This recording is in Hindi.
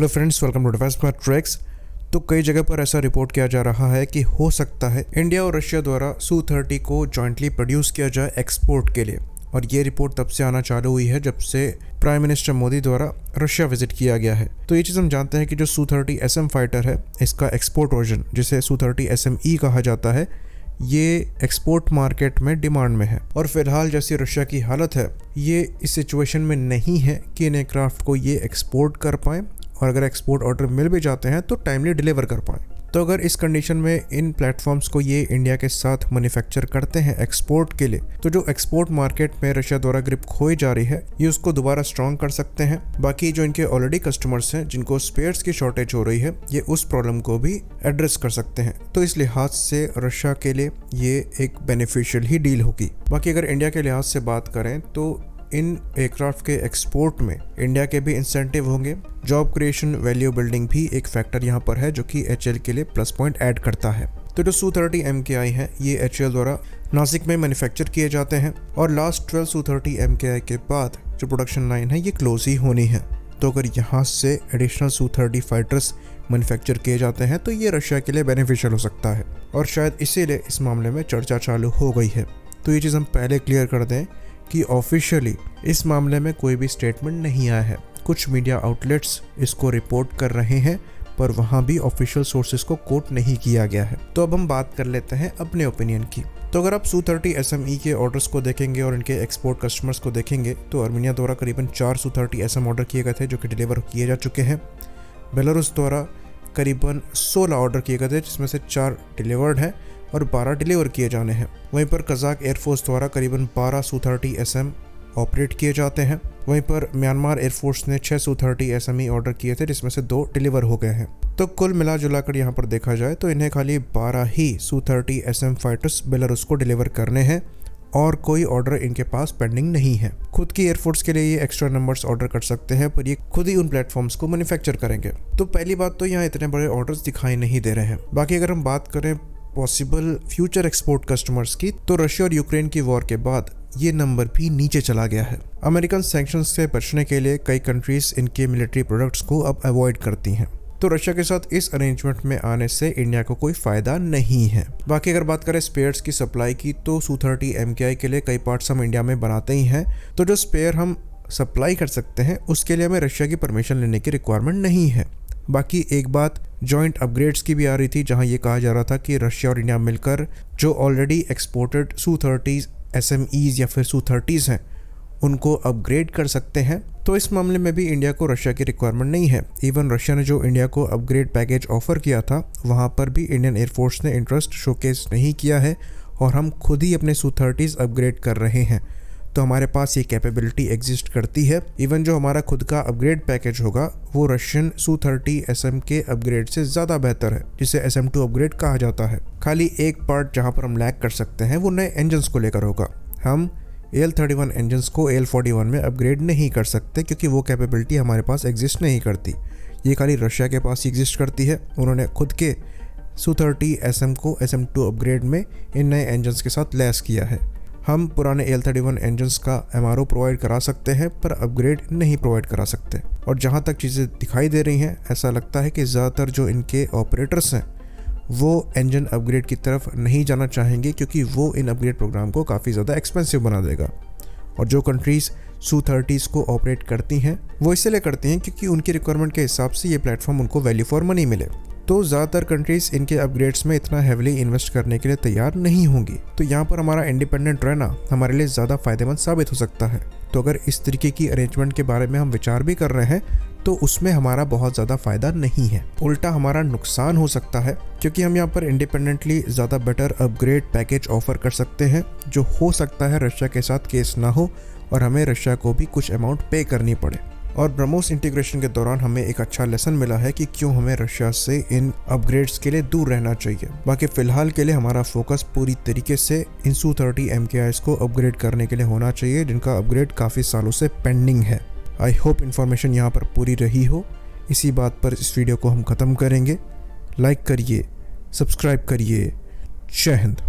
Hello friends, welcome to Defence Smart Tracks. तो कई जगह पर ऐसा रिपोर्ट किया जा रहा है कि हो सकता है इंडिया और रशिया द्वारा Su-30 को जॉइंटली प्रोड्यूस किया जाए एक्सपोर्ट के लिए। और ये रिपोर्ट तब से आना चालू हुई है जब से प्राइम मिनिस्टर मोदी द्वारा रशिया विजिट किया गया है। तो ये चीज़ हम जानते हैं कि जो Su-30 SM फाइटर है, इसका एक्सपोर्ट वर्जन जिसे Su-30 SME कहा जाता है, ये एक्सपोर्ट मार्केट में डिमांड में है। और फिलहाल जैसी रशिया की हालत है, ये इस सिचुएशन में नहीं है कि इन एयरक्राफ्ट को ये एक्सपोर्ट कर पाएँ, और अगर एक्सपोर्ट ऑर्डर मिल भी जाते हैं तो टाइमली डिलीवर कर पाएँ। तो अगर इस कंडीशन में इन प्लेटफॉर्म्स को ये इंडिया के साथ मैन्युफैक्चर करते हैं एक्सपोर्ट के लिए, तो जो एक्सपोर्ट मार्केट में रशिया द्वारा ग्रिप खोई जा रही है, ये उसको दोबारा स्ट्रॉन्ग कर सकते हैं। बाकी जो इनके ऑलरेडी कस्टमर्स हैं जिनको स्पेयर्स की शॉर्टेज हो रही है, ये उस प्रॉब्लम को भी एड्रेस कर सकते हैं। तो इस लिहाज से रशिया के लिए ये एक बेनिफिशियल ही डील होगी। बाकी अगर इंडिया के लिहाज से बात करें तो इन एयरक्राफ्ट के एक्सपोर्ट में इंडिया के भी इंसेंटिव होंगे। जॉब क्रिएशन, वैल्यू बिल्डिंग भी एक फैक्टर यहाँ पर है जो कि HAL के लिए प्लस पॉइंट ऐड करता है। तो जो Su-30 MKI है, ये HAL द्वारा नासिक में मैन्युफैक्चर किए जाते हैं और लास्ट 12 Su-30 MKI के बाद जो प्रोडक्शन लाइन है ये क्लोज ही होनी है। तो अगर यहाँ से एडिशनल Su-30 फाइटर्स मैन्युफैक्चर किए जाते हैं तो ये रशिया के लिए बेनिफिशियल हो सकता है, और शायद इसीलिए इस मामले में चर्चा चालू हो गई है। तो ये चीज़ हम पहले क्लियर कर दें कि ऑफिशियली इस मामले में कोई भी स्टेटमेंट नहीं आया है। कुछ मीडिया आउटलेट्स इसको रिपोर्ट कर रहे हैं, पर वहाँ भी ऑफिशियल सोर्सेज को कोट नहीं किया गया है। तो अब हम बात कर लेते हैं अपने ओपिनियन की। तो अगर आप Su-30 SME के ऑर्डर्स को देखेंगे और इनके एक्सपोर्ट कस्टमर्स को देखेंगे, तो आर्मेनिया द्वारा करीबन 4 Su-30 SM ऑर्डर किए गए थे जो कि डिलीवर किए जा चुके हैं। बेलारूस द्वारा करीबन 16 ऑर्डर किए गए थे जिसमें से 4 डिलीवर्ड हैं और 12 डिलीवर किए जाने हैं। वहीं पर कजाक एयरफोर्स द्वारा करीबन 12 Su-30 SM ऑपरेट किए जाते हैं। वहीं पर म्यांमार एयरफोर्स ने 6 Su-30 SME ऑर्डर किए थे जिसमें से 2 डिलीवर हो गए हैं। तो कुल मिला जुलाकर यहाँ पर देखा जाए तो इन्हें खाली 12 ही Su-30 SM फाइटर्स बेलारूस को डिलीवर करने हैं और कोई ऑर्डर इनके पास पेंडिंग नहीं है। खुद की एयरफोर्स के लिए ये एक्स्ट्रा नंबर्स ऑर्डर कर सकते हैं, पर ये खुद ही उन प्लेटफॉर्म्स को मैन्युफैक्चर करेंगे। तो पहली बात तो यहाँ इतने बड़े ऑर्डर्स दिखाई नहीं दे रहे हैं। बाकी अगर हम बात करें पॉसिबल फ्यूचर एक्सपोर्ट कस्टमर्स की, तो रशिया और यूक्रेन की वॉर के बाद ये नंबर भी नीचे चला गया है। अमेरिकन सैंक्शंस से बचने के लिए कई कंट्रीज इनके मिलिट्री प्रोडक्ट्स को अब अवॉइड करती हैं। तो रशिया के साथ इस अरेंजमेंट में आने से इंडिया को कोई फायदा नहीं है। बाकी अगर बात करें स्पेयर्स की सप्लाई की, तो Su-30 MKI के लिए कई पार्ट्स हम इंडिया में बनाते ही हैं। तो जो स्पेयर हम सप्लाई कर सकते हैं उसके लिए हमें रशिया की परमिशन लेने की रिक्वायरमेंट नहीं है। बाकी एक बात जॉइंट अपग्रेड्स की भी आ रही थी, जहां ये कहा जा रहा था कि रशिया और इंडिया मिलकर जो ऑलरेडी एक्सपोर्टेड Su-30 SMEs या फिर Su-30s हैं उनको अपग्रेड कर सकते हैं। तो इस मामले में भी इंडिया को रशिया की रिक्वायरमेंट नहीं है। इवन रशिया ने जो इंडिया को अपग्रेड पैकेज ऑफर किया था, वहाँ पर भी इंडियन एयरफोर्स ने इंटरेस्ट शोकेस नहीं किया है और हम खुद ही अपने Su-30s अपग्रेड कर रहे हैं। तो हमारे पास ये कैपेबिलिटी एग्जिस्ट करती है। इवन जो हमारा खुद का अपग्रेड पैकेज होगा वो रशियन Su-30 SM के अपग्रेड से ज़्यादा बेहतर है, जिसे SM2 अपग्रेड कहा जाता है। खाली एक पार्ट जहां पर हम लैग कर सकते हैं वो नए इंजन्स को लेकर होगा। हम AL-31 इंजन्स को AL-41 में अपग्रेड नहीं कर सकते क्योंकि वो कैपेबिलिटी हमारे पास एग्जिस्ट नहीं करती। ये खाली रशिया के पास ही एग्जिस्ट करती है। उन्होंने खुद के Su-30 SM को SM2 अपग्रेड में इन नए इंजन्स के साथ लैस किया है। हम पुराने AL-31 इंजन्स का MRO प्रोवाइड करा सकते हैं, पर अपग्रेड नहीं प्रोवाइड करा सकते। और जहां तक चीज़ें दिखाई दे रही हैं, ऐसा लगता है कि ज़्यादातर जो इनके ऑपरेटर्स हैं वो इंजन अपग्रेड की तरफ नहीं जाना चाहेंगे, क्योंकि वो इन अपग्रेड प्रोग्राम को काफ़ी ज़्यादा एक्सपेंसिव बना देगा। और जो कंट्रीज़ Su-30s को ऑपरेट करती हैं वो इसलिए करती हैं क्योंकि उनकी रिक्वायरमेंट के हिसाब से ये प्लेटफॉर्म उनको वैल्यू फॉर मनी मिले। तो ज़्यादातर कंट्रीज़ इनके अपग्रेड्स में इतना हेवली इन्वेस्ट करने के लिए तैयार नहीं होंगी। तो यहाँ पर हमारा इंडिपेंडेंट रहना हमारे लिए ज़्यादा फायदेमंद साबित हो सकता है। तो अगर इस तरीके की अरेंजमेंट के बारे में हम विचार भी कर रहे हैं तो उसमें हमारा बहुत ज़्यादा फ़ायदा नहीं है, उल्टा हमारा नुकसान हो सकता है, क्योंकि हम यहाँ पर इंडिपेंडेंटली ज़्यादा बेटर अपग्रेड पैकेज ऑफर कर सकते हैं, जो हो सकता है रशिया के साथ केस ना हो और हमें रशिया को भी कुछ अमाउंट पे करनी पड़े। और ब्रह्मोस इंटीग्रेशन के दौरान हमें एक अच्छा लेसन मिला है कि क्यों हमें रशिया से इन अपग्रेड्स के लिए दूर रहना चाहिए। बाकी फ़िलहाल के लिए हमारा फोकस पूरी तरीके से इन Su-30 MKIs को अपग्रेड करने के लिए होना चाहिए, जिनका अपग्रेड काफ़ी सालों से पेंडिंग है। आई होप इन्फॉर्मेशन यहाँ पर पूरी रही हो। इसी बात पर इस वीडियो को हम ख़त्म करेंगे। लाइक करिए, सब्सक्राइब करिए। जय हिंद।